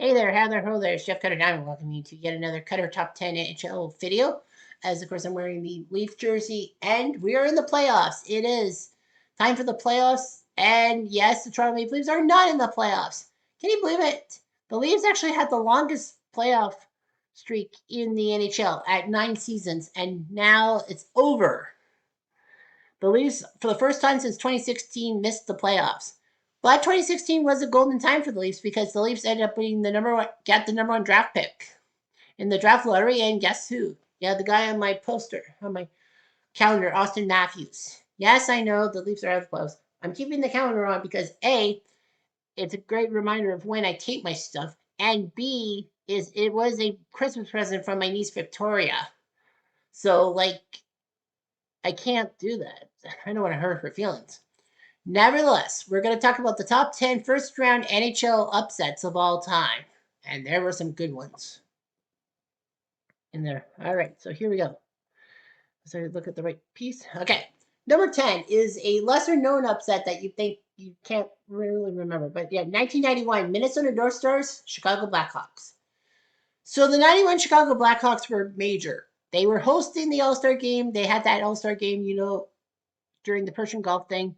Hey there, how there, ho there, it's Jeff Cutter Diamond. Welcome you to yet another Cutter Top 10 NHL video. As of course, I'm wearing the Leaf jersey, and we are in the playoffs. It is time for the playoffs, and yes, the Toronto Maple Leafs are not in the playoffs. Can you believe it? The Leafs actually had the longest playoff streak in the NHL at 9 seasons, and now it's over. The Leafs, for the first time since 2016, missed the playoffs. But 2016 was a golden time for the Leafs because the Leafs ended up being got the number one draft pick in the draft lottery, and guess who? Yeah, the guy on my poster, on my calendar, Austin Matthews. Yes, I know the Leafs are out of the playoffs. I'm keeping the calendar on because A, it's a great reminder of when I tape my stuff, and B, is it was a Christmas present from my niece Victoria. So I can't do that. I don't want to hurt her feelings. Nevertheless, we're going to talk about the top 10 first round NHL upsets of all time. And there were some good ones in there. All right, so here we go. So look at the right piece. Okay. Number 10 is a lesser known upset that you think you can't really remember. But yeah, 1991, Minnesota North Stars, Chicago Blackhawks. So the 91 Chicago Blackhawks were major. They were hosting the All Star game. They had that All Star game, during the Persian Gulf thing,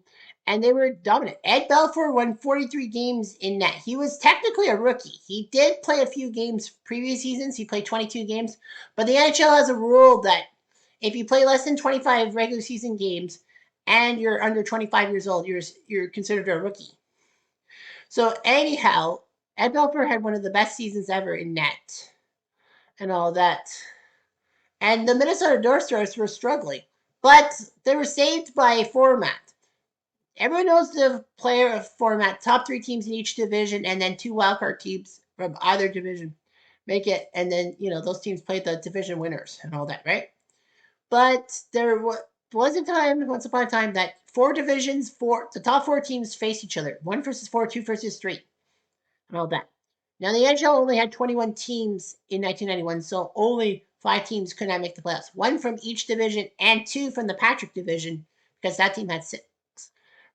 and they were dominant. Ed Belfour won 43 games in net. He was technically a rookie. He did play a few games previous seasons. He played 22 games, but the NHL has a rule that if you play less than 25 regular season games and you're under 25 years old, you're considered a rookie. So anyhow, Ed Belfour had one of the best seasons ever in net and all that. And the Minnesota North Stars were struggling, but they were saved by a format. Everyone knows the player format: top three teams in each division, and then two wildcard teams from either division make it, and then those teams play the division winners and all that, right? But there was a time, once upon a time, that the top four teams face each other: one versus four, two versus three, and all that. Now the NHL only had 21 teams in 1991, so only five teams could not make the playoffs: one from each division and two from the Patrick division, because that team had six.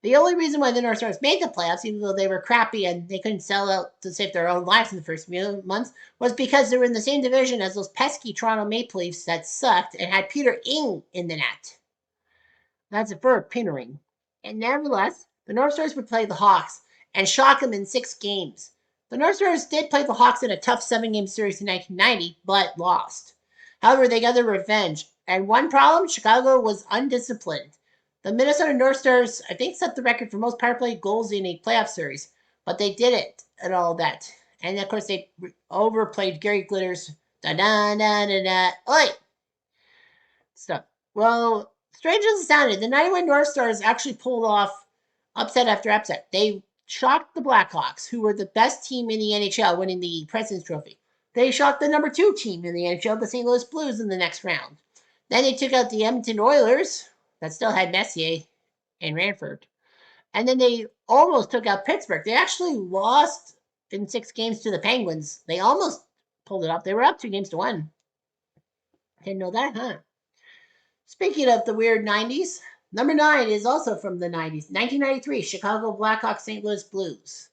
The only reason why the North Stars made the playoffs, even though they were crappy and they couldn't sell out to save their own lives in the first few months, was because they were in the same division as those pesky Toronto Maple Leafs that sucked and had Peter Ing in the net. That's a verb, Petering. And nevertheless, the North Stars would play the Hawks and shock them in 6 games. The North Stars did play the Hawks in a tough 7-game series in 1990, but lost. However, they got their revenge. And one problem: Chicago was undisciplined. The Minnesota North Stars, I think, set the record for most power play goals in a playoff series, but they did it and all that. And of course, they overplayed Gary Glitter's da da da da da. Oi! Stuff. Well, strange as it sounded, the 91 North Stars actually pulled off upset after upset. They shocked the Blackhawks, who were the best team in the NHL, winning the President's Trophy. They shocked the number 2 team in the NHL, the St. Louis Blues, in the next round. Then they took out the Edmonton Oilers, that still had Messier and Ranford. And then they almost took out Pittsburgh. They actually lost in 6 games to the Penguins. They almost pulled it off. They were up 2 games to 1. Didn't know that, huh? Speaking of the weird 90s, number 9 is also from the 90s. 1993, Chicago Blackhawks, St. Louis Blues.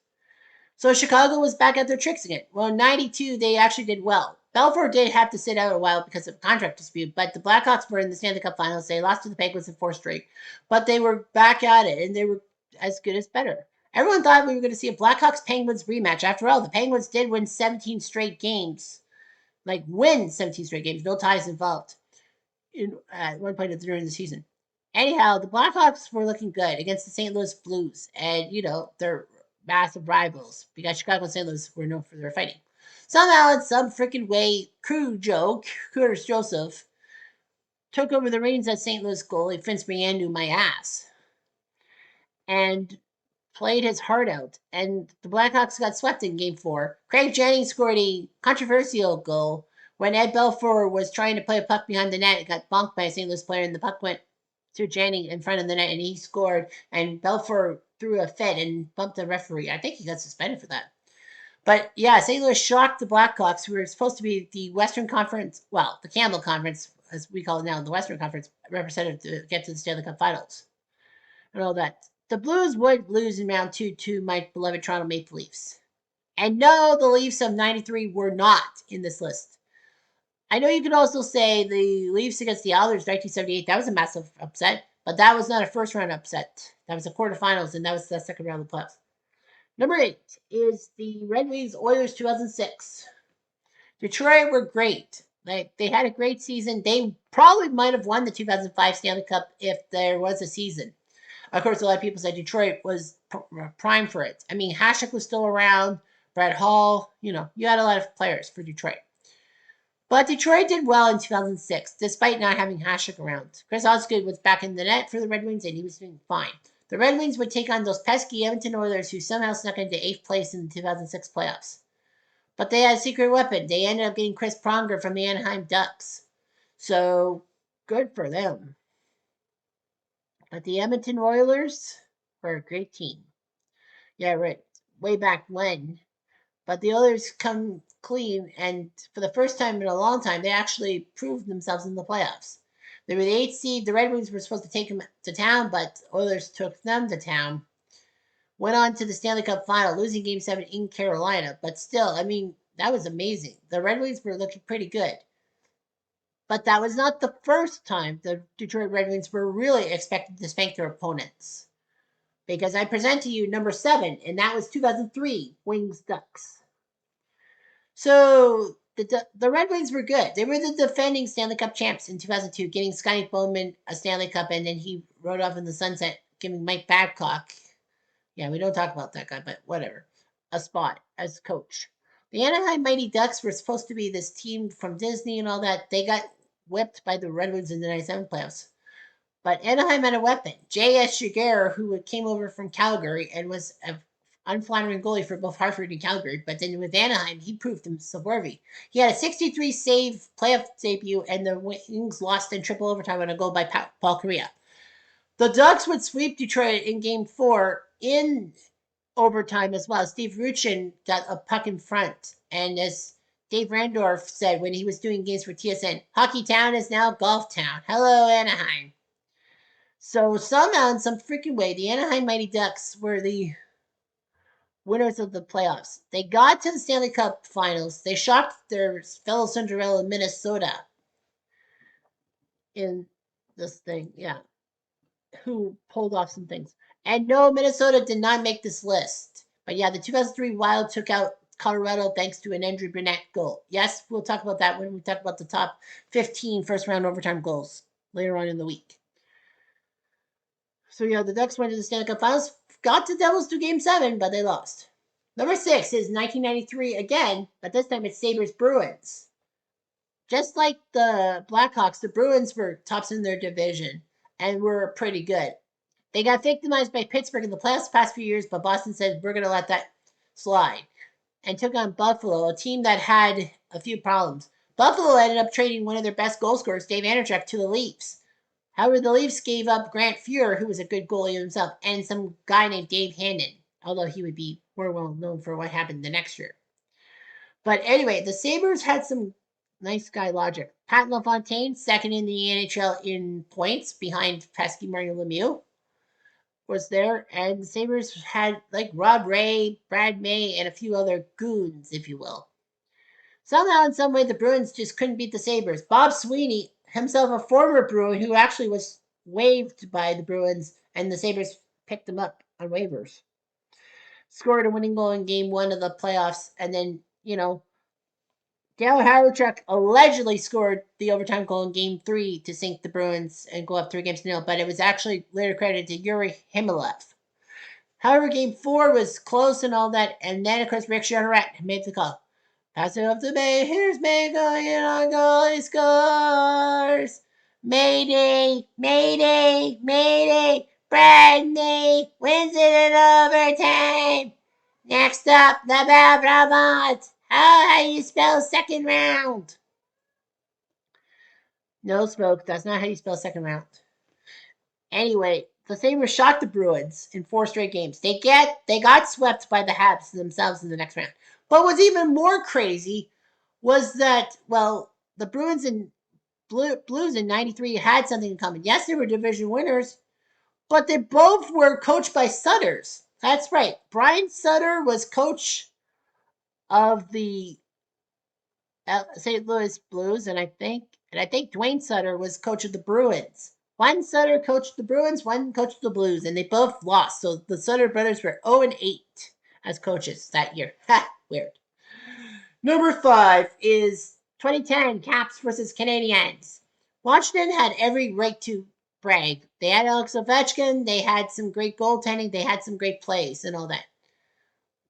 So Chicago was back at their tricks again. Well, in 92, they actually did well. Belfour did have to sit out a while because of a contract dispute, but the Blackhawks were in the Stanley Cup Finals. They lost to the Penguins in 4 straight, but they were back at it, and they were as good as better. Everyone thought we were going to see a Blackhawks-Penguins rematch. After all, the Penguins did win 17 straight games. Win 17 straight games, no ties involved at one point during the season. Anyhow, the Blackhawks were looking good against the St. Louis Blues, and they're massive rivals because Chicago and St. Louis were known for their fighting. Somehow, in some freaking way, Curtis Joseph, took over the reins as St. Louis goalie Vince Briandu, my ass, and played his heart out. And the Blackhawks got swept in Game 4. Craig Jennings scored a controversial goal when Ed Belfour was trying to play a puck behind the net. It got bonked by a St. Louis player, and the puck went to Jennings in front of the net, and he scored. And Belfour threw a fit and bumped the referee. I think he got suspended for that. But yeah, St. Louis shocked the Blackhawks, who were supposed to be the Western Conference, well, the Campbell Conference, as we call it now, the Western Conference representative to get to the Stanley Cup Finals and all that. The Blues would lose in round 2 to my beloved Toronto Maple Leafs. And no, the Leafs of 93 were not in this list. I know you could also say the Leafs against the Islanders 1978, that was a massive upset, but that was not a first round upset. That was a quarterfinals, and that was the second round of the playoffs. Number 8 is the Red Wings Oilers 2006. Detroit were great. They had a great season. They probably might have won the 2005 Stanley Cup if there was a season. Of course, a lot of people said Detroit was prime for it. I mean, Hasek was still around, Brett Hall. You had a lot of players for Detroit. But Detroit did well in 2006, despite not having Hasek around. Chris Osgood was back in the net for the Red Wings, and he was doing fine. The Red Wings would take on those pesky Edmonton Oilers, who somehow snuck into 8th place in the 2006 playoffs. But they had a secret weapon. They ended up getting Chris Pronger from the Anaheim Ducks. So, good for them. But the Edmonton Oilers were a great team. Yeah, right. Way back when. But the Oilers come clean, and for the first time in a long time, they actually proved themselves in the playoffs. They were the 8th seed. The Red Wings were supposed to take them to town, but Oilers took them to town. Went on to the Stanley Cup final, losing Game 7 in Carolina. But still, I mean, that was amazing. The Red Wings were looking pretty good. But that was not the first time the Detroit Red Wings were really expected to spank their opponents. Because I present to you number 7, and that was 2003 Wings Ducks. So the Red Wings were good. They were the defending Stanley Cup champs in 2002, getting Scotty Bowman a Stanley Cup, and then he rode off in the sunset, giving Mike Babcock, yeah, we don't talk about that guy, but whatever, a spot as coach. The Anaheim Mighty Ducks were supposed to be this team from Disney and all that. They got whipped by the Red Wings in the 97 playoffs. But Anaheim had a weapon. J.S. Jaguar, who came over from Calgary and was an unflattering goalie for both Hartford and Calgary. But then with Anaheim, he proved himself worthy. He had a 63 save playoff debut, and the Wings lost in triple overtime on a goal by Paul Kariya. The Ducks would sweep Detroit in Game 4 in overtime as well. Steve Ruchin got a puck in front. And as Dave Randorf said when he was doing games for TSN, Hockey Town is now Golf Town. Hello, Anaheim. So somehow, in some freaking way, the Anaheim Mighty Ducks were the winners of the playoffs. They got to the Stanley Cup Finals. They shocked their fellow Cinderella, Minnesota, in this thing. Yeah, who pulled off some things. And no, Minnesota did not make this list. But yeah, the 2003 Wild took out Colorado thanks to an Andrew Burnett goal. Yes, we'll talk about that when we talk about the top 15 first round overtime goals later on in the week. So, yeah, the Ducks went to the Stanley Cup Finals, got the Devils to Game 7, but they lost. Number 6 is 1993 again, but this time it's Sabres Bruins. Just like the Blackhawks, the Bruins were tops in their division and were pretty good. They got victimized by Pittsburgh in the playoffs the past few years, but Boston said, we're going to let that slide. And took on Buffalo, a team that had a few problems. Buffalo ended up trading one of their best goal scorers, Dave Andrzejczyk, to the Leafs. However, the Leafs gave up Grant Fuhr, who was a good goalie himself, and some guy named Dave Handon, although he would be more well known for what happened the next year. But anyway, the Sabres had some nice guy logic. Pat LaFontaine, second in the NHL in points behind pesky Mario Lemieux, was there. And the Sabres had like Rod Ray, Brad May, and a few other goons, if you will. Somehow, in some way, the Bruins just couldn't beat the Sabres. Bob Sweeney, himself a former Bruin who actually was waived by the Bruins, and the Sabres picked him up on waivers, scored a winning goal in Game 1 of the playoffs, and then, Dale Hawerchuk allegedly scored the overtime goal in Game 3 to sink the Bruins and go up 3-0, but it was actually later credited to Yuri Himalev. However, Game 4 was close and all that, and then, of course, Rick Jeanneret made the call. Pass it up to May. Here's May going in on goal. He scores. Mayday, Mayday, Mayday. Brad May wins it in overtime. Next up, the Belmont. How do you spell second round? No smoke. That's not how you spell second round. Anyway, the Sabres shocked the Bruins in 4 straight games. They got swept by the Habs themselves in the next round. But what's even more crazy was that, well, the Bruins and Blues in 93 had something in common. Yes, they were division winners, but they both were coached by Sutters. That's right. Brian Sutter was coach of the St. Louis Blues, and I think Dwayne Sutter was coach of the Bruins. One Sutter coached the Bruins, one coached the Blues, and they both lost. So the Sutter brothers were 0-8 as coaches that year. Ha, weird. Number 5 is 2010 Caps versus Canadiens. Washington had every right to brag. They had Alex Ovechkin, they had some great goaltending, they had some great plays and all that.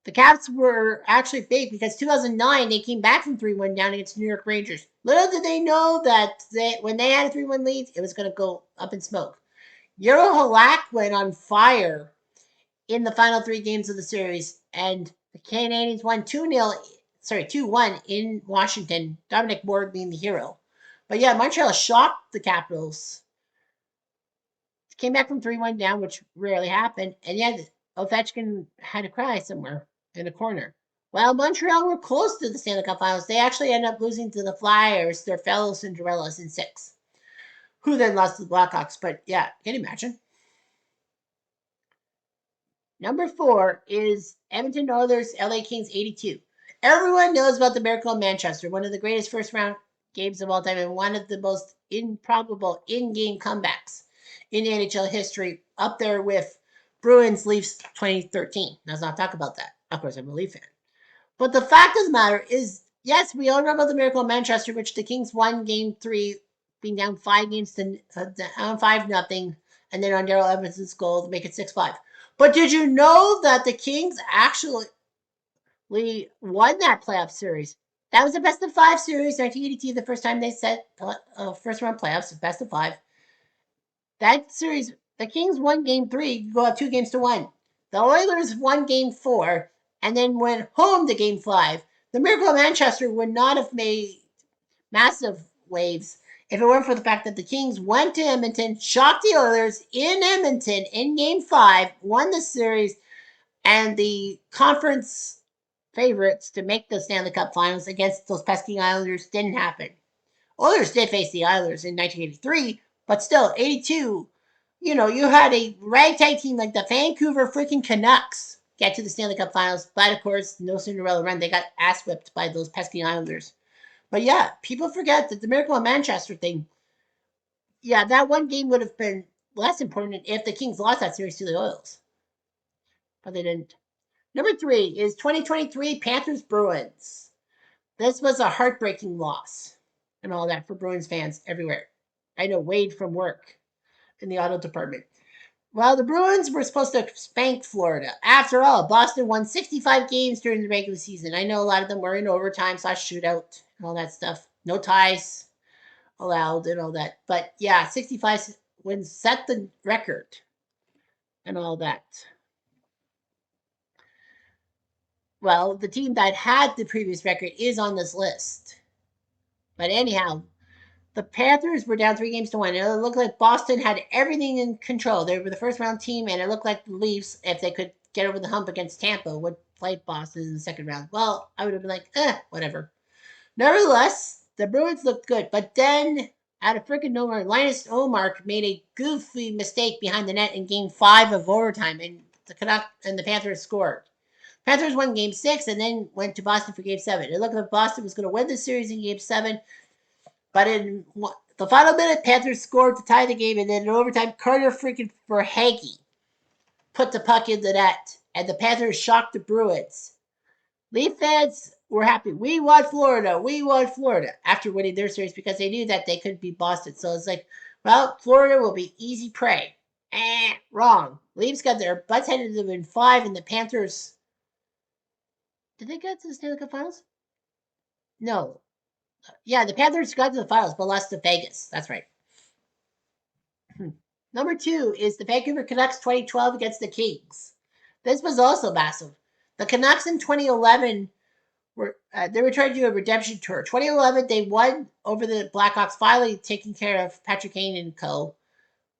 The Caps were actually big because 2009 they came back from 3-1 down against the New York Rangers. Little did they know that when they had a 3-1 lead, it was going to go up in smoke. Euro Halak went on fire in the final 3 games of the series, and the Canadiens won 2-1 in Washington. Dominic Bourg being the hero. But yeah, Montreal shocked the Capitals. Came back from 3-1 down, which rarely happened, and yeah, Ovechkin had to cry somewhere in a corner. While Montreal were close to the Stanley Cup Finals, they actually ended up losing to the Flyers, their fellow Cinderellas, in 6, who then lost to the Blackhawks. But yeah, can you imagine? Number 4 is Edmonton Oilers, LA Kings 82. Everyone knows about the Miracle in Manchester, one of the greatest first round games of all time and one of the most improbable in-game comebacks in NHL history, up there with Bruins Leafs 2013. Let's not talk about that. Of course, I'm a Leaf fan. But the fact of the matter is, yes, we all know about the Miracle in Manchester, which the Kings won Game 3, being down 5-0, and then on Daryl Evans's goal to make it 6-5. But did you know that the Kings actually won that playoff series? That was a best of 5 series, 1982, the first time they set first round playoffs, best of 5. That series, the Kings won Game 3, go up 2-1. The Oilers won Game 4, and then went home to Game 5. The Miracle of Manchester would not have made massive waves if it weren't for the fact that the Kings went to Edmonton, shocked the Oilers in Edmonton in Game 5, won the series, and the conference favorites to make the Stanley Cup Finals against those pesky Islanders didn't happen. Oilers did face the Islanders in 1983, but still, 82, you had a ragtag team like the Vancouver freaking Canucks get to the Stanley Cup Finals, but of course, no Cinderella run. They got ass whipped by those pesky Islanders. But yeah, people forget that the Miracle of Manchester thing, yeah, that one game would have been less important if the Kings lost that series to the Oils. But they didn't. Number 3 is 2023 Panthers Bruins. This was a heartbreaking loss and all that for Bruins fans everywhere. I know Wade from work in the auto department. Well, the Bruins were supposed to spank Florida. After all, Boston won 65 games during the regular season. I know a lot of them were in overtime / shootout and all that stuff. No ties allowed and all that. But yeah, 65 wins set the record and all that. Well, the team that had the previous record is on this list. But anyhow, the Panthers were down 3-1. It looked like Boston had everything in control. They were the first round team, and it looked like the Leafs, if they could get over the hump against Tampa, would play Boston in the second round. Well, I would have been like, whatever. Nevertheless, the Bruins looked good. But then, out of freaking nowhere, Linus Ullmark made a goofy mistake behind the net in Game 5 of overtime, and the Panthers scored. Panthers won Game 6 and then went to Boston for Game 7. It looked like Boston was going to win the series in Game 7, but in the final minute, Panthers scored to tie the game, and then in overtime, Carter freaking Verhaeghe put the puck in the net, and the Panthers shocked the Bruins. Leaf fans were happy. We won Florida. We won Florida after winning their series because they knew that they couldn't beat Boston. So it's like, well, Florida will be easy prey. Wrong. Leafs got their butts handed to them in 5, and the Panthers. Did they get to the Stanley Cup Finals? No. Yeah, the Panthers got to the finals, but lost to Vegas. That's right. Number 2 is the Vancouver Canucks 2012 against the Kings. This was also massive. The Canucks in 2011 were trying to do a redemption tour. 2011, they won over the Blackhawks, finally taking care of Patrick Kane and co.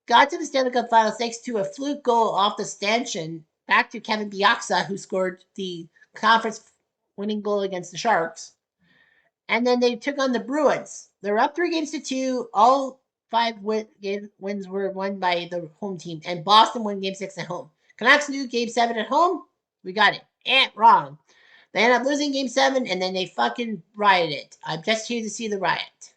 Got to the Stanley Cup Finals thanks to a fluke goal off the stanchion back to Kevin Bieksa, who scored the conference winning goal against the Sharks. And then they took on the Bruins. They're up 3-2. All 5 wins were won by the home team. And Boston won Game 6 at home. Canucks knew Game 7 at home. We got it. Wrong. They ended up losing Game 7, and then they fucking rioted. I'm just here to see the riot.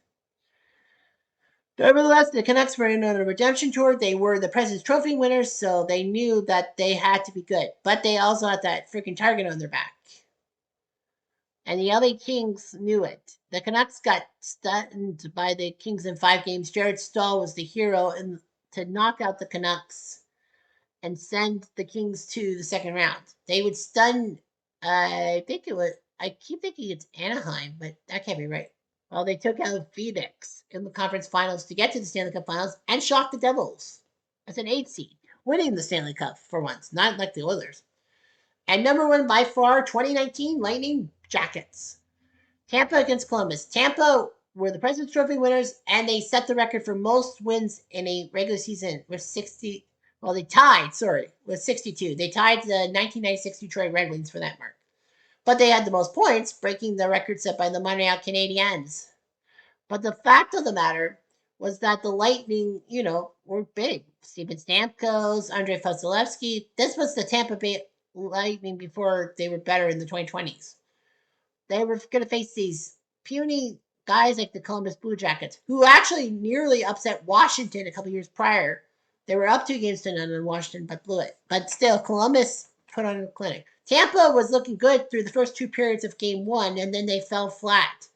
Nevertheless, the Canucks were in on a redemption tour. They were the President's Trophy winners, so they knew that they had to be good. But they also had that freaking target on their back. And the LA Kings knew it. The Canucks got stunned by the Kings in 5 games. Jared Stahl was the hero to knock out the Canucks and send the Kings to the second round. They would stun, I keep thinking it's Anaheim, but that can't be right. Well, they took out Phoenix in the conference finals to get to the Stanley Cup finals and shocked the Devils as an 8 seed, winning the Stanley Cup for once, not like the Oilers. And number 1 by far, 2019 Lightning Jackets. Tampa against Columbus. Tampa were the President's Trophy winners, and they set the record for most wins in a regular season with 60. Well, they tied, with 62. They tied the 1996 Detroit Red Wings for that mark. But they had the most points, breaking the record set by the Montreal Canadiens. But the fact of the matter was that the Lightning, were big. Steven Stamkos, Andrei Vasilevsky. This was the Tampa Bay Lightning before they were better in the 2020s. They were going to face these puny guys like the Columbus Blue Jackets, who actually nearly upset Washington a couple years prior. They were up 2-0 in Washington, but blew it. But still, Columbus put on a clinic. Tampa was looking good through the first 2 periods of Game 1, and then they fell flat.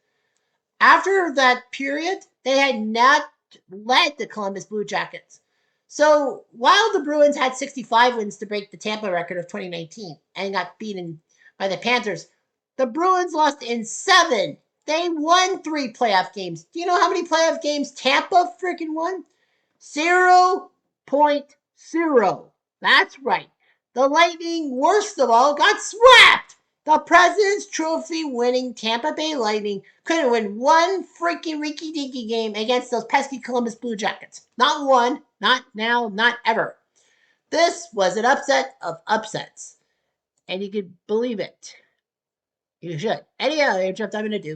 After that period, they had not led the Columbus Blue Jackets. So while the Bruins had 65 wins to break the Tampa record of 2019 and got beaten by the Panthers, the Bruins lost in 7. They won 3 playoff games. Do you know how many playoff games Tampa freaking won? 0.0. That's right. The Lightning, worst of all, got swept. The President's Trophy winning Tampa Bay Lightning couldn't win one freaking rinky dinky game against those pesky Columbus Blue Jackets. Not one, not now, not ever. This was an upset of upsets. And you could believe it. You should. Anyhow, here's what I'm going to do.